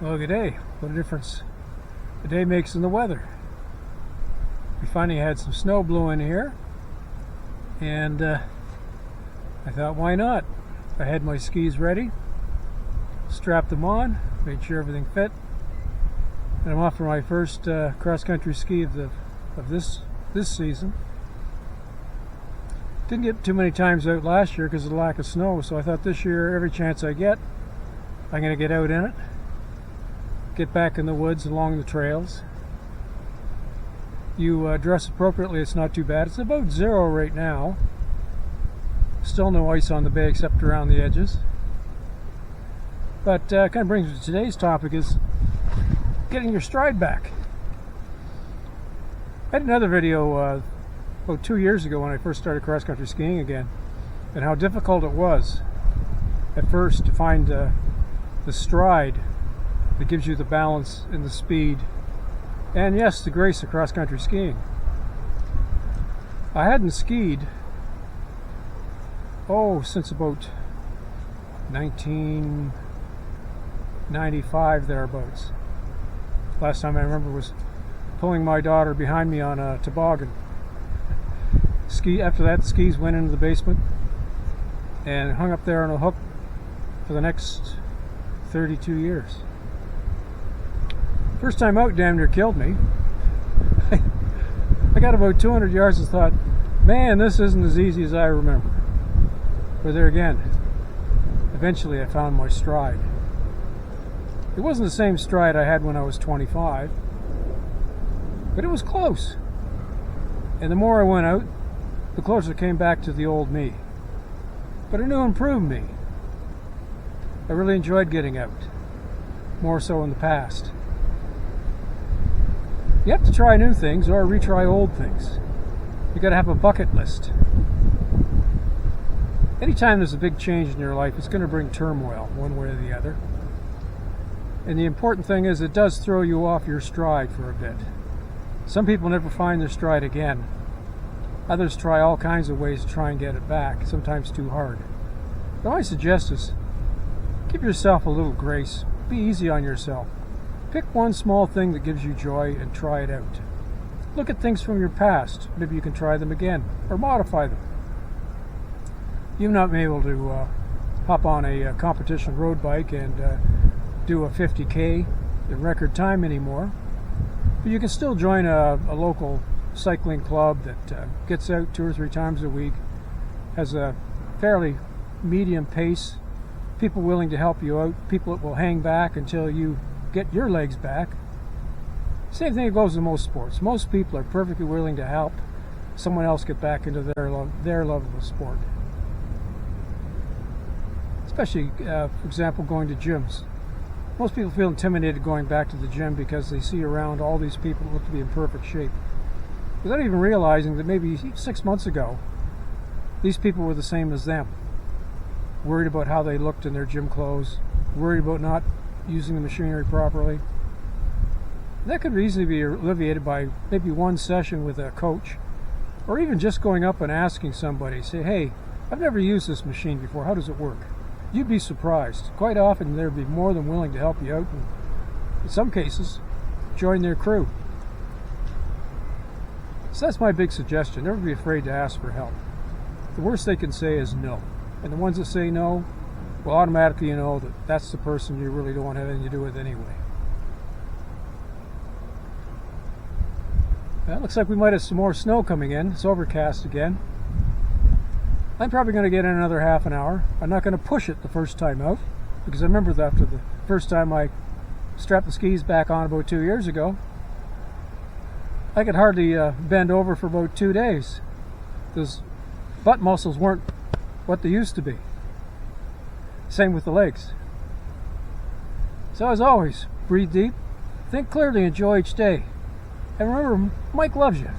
Well, good day. What a difference a day makes in the weather. We finally had some snow blow in here, and I thought, why not? I had my skis ready, strapped them on, made sure everything fit, and I'm off for my first cross-country ski of this season. Didn't get too many times out last year because of the lack of snow, so I thought this year, every chance I get, I'm going to get out in it, get back in the woods along the trails. You dress appropriately, it's not too bad. It's about 0 right now. Still no ice on the bay except around the edges. But kind of brings me to today's topic, is getting your stride back. I had another video about 2 years ago when I first started cross-country skiing again, and how difficult it was at first to find the stride that gives you the balance and the speed, and yes, the grace of cross-country skiing. I hadn't skied since about 1995 thereabouts. Last time I remember was pulling my daughter behind me on a toboggan. After that, the skis went into the basement and hung up there on a hook for the next 32 years. First time out damn near killed me. I got about 200 yards and thought, man, this isn't as easy as I remember. But there again, eventually I found my stride. It wasn't the same stride I had when I was 25, but it was close. And the more I went out, the closer I came back to the old me. But a new improved me. I really enjoyed getting out, more so in the past. You have to try new things or retry old things. You got to have a bucket list. Anytime there's a big change in your life, it's going to bring turmoil one way or the other. And the important thing is, it does throw you off your stride for a bit. Some people never find their stride again. Others try all kinds of ways to try and get it back, sometimes too hard. What I suggest is, give yourself a little grace. Be easy on yourself. Pick one small thing that gives you joy and try it out. Look at things from your past. Maybe you can try them again or modify them. You've not been able to hop on a competition road bike and do a 50K in record time anymore, but you can still join a local cycling club that gets out 2 or 3 times a week, has a fairly medium pace, people willing to help you out, people that will hang back until you get your legs back. Same thing goes in most sports. Most people are perfectly willing to help someone else get back into their level of sport. Especially, for example, going to gyms. Most people feel intimidated going back to the gym because they see around all these people who look to be in perfect shape, without even realizing that maybe 6 months ago, these people were the same as them. Worried about how they looked in their gym clothes, worried about not using the machinery properly. That could easily be alleviated by maybe one session with a coach, or even just going up and asking somebody, say, hey, I've never used this machine before, how does it work? You'd be surprised. Quite often they'd be more than willing to help you out, and in some cases, join their crew. So that's my big suggestion. Never be afraid to ask for help. The worst they can say is no. And the ones that say no, well, automatically you know that that's the person you really don't want to have anything to do with anyway. Well, it looks like we might have some more snow coming in. It's overcast again. I'm probably going to get in another half an hour. I'm not going to push it the first time out, because I remember that after the first time I strapped the skis back on about 2 years ago, I could hardly bend over for about 2 days. Those butt muscles weren't what they used to be. Same with the legs. So as always, breathe deep, think clearly, enjoy each day. And remember, Mike loves you.